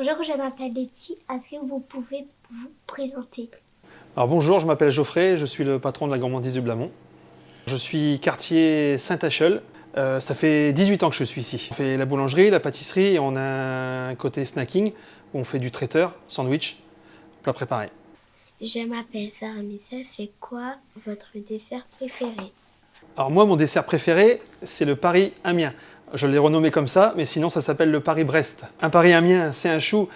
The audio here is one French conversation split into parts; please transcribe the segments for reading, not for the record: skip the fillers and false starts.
Bonjour, je m'appelle Letty. Est-ce que vous pouvez vous présenter? Alors bonjour, je m'appelle Geoffrey, je suis le patron de la gourmandise du Blamont. Je suis quartier Saint-Acheul. Ça fait 18 ans que je suis ici. On fait la boulangerie, la pâtisserie et on a un côté snacking où on fait du traiteur, sandwich, plat préparé. Je m'appelle Sarah Missa. C'est quoi votre dessert préféré? Alors moi, mon dessert préféré, c'est le Paris-Amiens. Je l'ai renommé comme ça, mais sinon ça s'appelle le Paris-Brest. Un Paris-Amiens, c'est un chou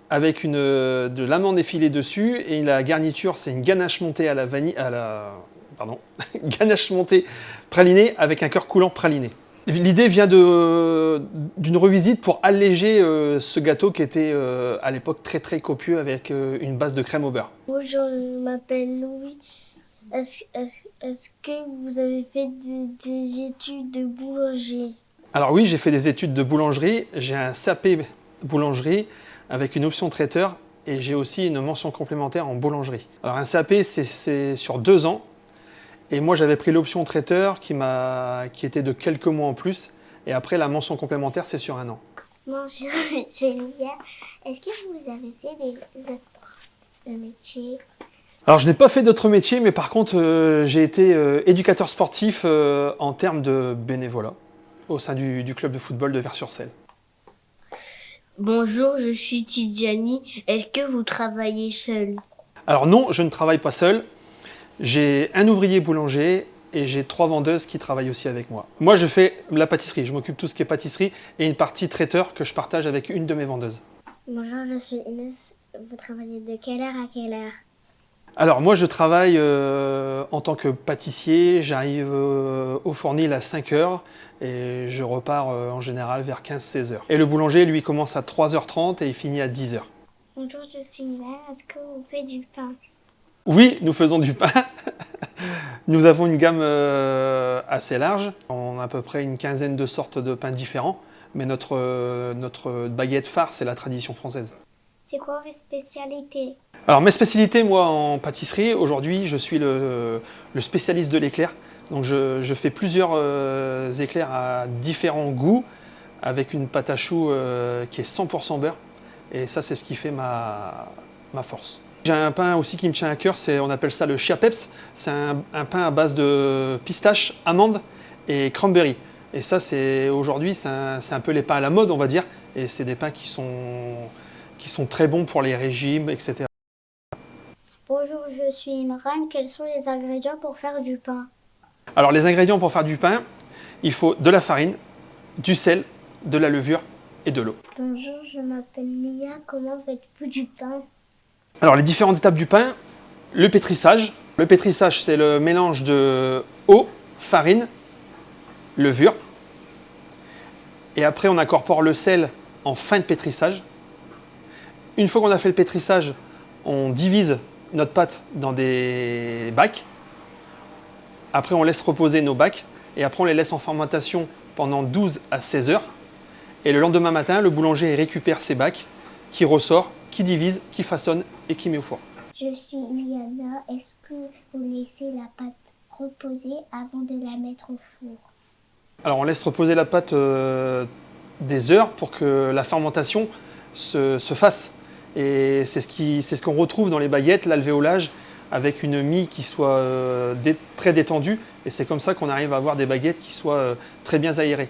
avec de l'amande effilée dessus et la garniture, c'est une ganache montée à la vanille, ganache montée pralinée avec un cœur coulant praliné. L'idée vient d'une revisite pour alléger ce gâteau qui était à l'époque très très copieux avec une base de crème au beurre. Bonjour, je m'appelle Louis. Est-ce que vous avez fait des études de boulanger? Alors oui, j'ai fait des études de boulangerie, j'ai un CAP boulangerie avec une option traiteur et j'ai aussi une mention complémentaire en boulangerie. Alors un CAP, c'est sur 2 ans et moi j'avais pris l'option traiteur qui était de quelques mois en plus et après la mention complémentaire c'est sur 1 an. Bonjour, c'est Louia. Est-ce que vous avez fait des autres métiers? Alors je n'ai pas fait d'autres métiers mais par contre j'ai été éducateur sportif en termes de bénévolat au sein du club de football de Vers-sur-Selle. Bonjour, je suis Tidjani. Est-ce que vous travaillez seul? Alors non, je ne travaille pas seul. J'ai un ouvrier boulanger et j'ai 3 vendeuses qui travaillent aussi avec moi. Moi, je fais la pâtisserie. Je m'occupe de tout ce qui est pâtisserie et une partie traiteur que je partage avec une de mes vendeuses. Bonjour, je suis Inès. Vous travaillez de quelle heure à quelle heure? Alors moi, je travaille en tant que pâtissier. J'arrive au Fournil à 5 heures et je repars en général vers 15-16 heures. Et le boulanger, lui, commence à 3h30 et il finit à 10 heures. Bonjour, je suis Mila. Est-ce que vous faites du pain? Oui, nous faisons du pain. Nous avons une gamme assez large. On a à peu près une quinzaine de sortes de pains différents. Mais notre baguette phare, c'est la tradition française. C'est quoi vos spécialités? Alors mes spécialités, moi en pâtisserie, aujourd'hui je suis le spécialiste de l'éclair. Donc je fais plusieurs éclairs à différents goûts avec une pâte à choux qui est 100% beurre. Et ça c'est ce qui fait ma force. J'ai un pain aussi qui me tient à cœur, on appelle ça le chiapeps. C'est un pain à base de pistache, amandes et cranberry. Et ça aujourd'hui c'est un peu les pains à la mode on va dire. Et c'est des pains qui sont très bons pour les régimes, etc. Bonjour, je suis Imran. Quels sont les ingrédients pour faire du pain? Alors les ingrédients pour faire du pain, il faut de la farine, du sel, de la levure et de l'eau. Bonjour, je m'appelle Mia. Comment faites-vous du pain? Alors les différentes étapes du pain, le pétrissage. Le pétrissage, c'est le mélange de eau, farine, levure. Et après, on incorpore le sel en fin de pétrissage. Une fois qu'on a fait le pétrissage, on divise notre pâte dans des bacs. Après, on laisse reposer nos bacs. Et après, on les laisse en fermentation pendant 12 à 16 heures. Et le lendemain matin, le boulanger récupère ces bacs, qui ressort, qui divise, qui façonne et qui met au four. Je suis Liana. Est-ce que vous laissez la pâte reposer avant de la mettre au four? Alors, on laisse reposer la pâte des heures pour que la fermentation se fasse. Et c'est ce qu'on retrouve dans les baguettes, l'alvéolage, avec une mie qui soit très détendue. Et c'est comme ça qu'on arrive à avoir des baguettes qui soient très bien aérées.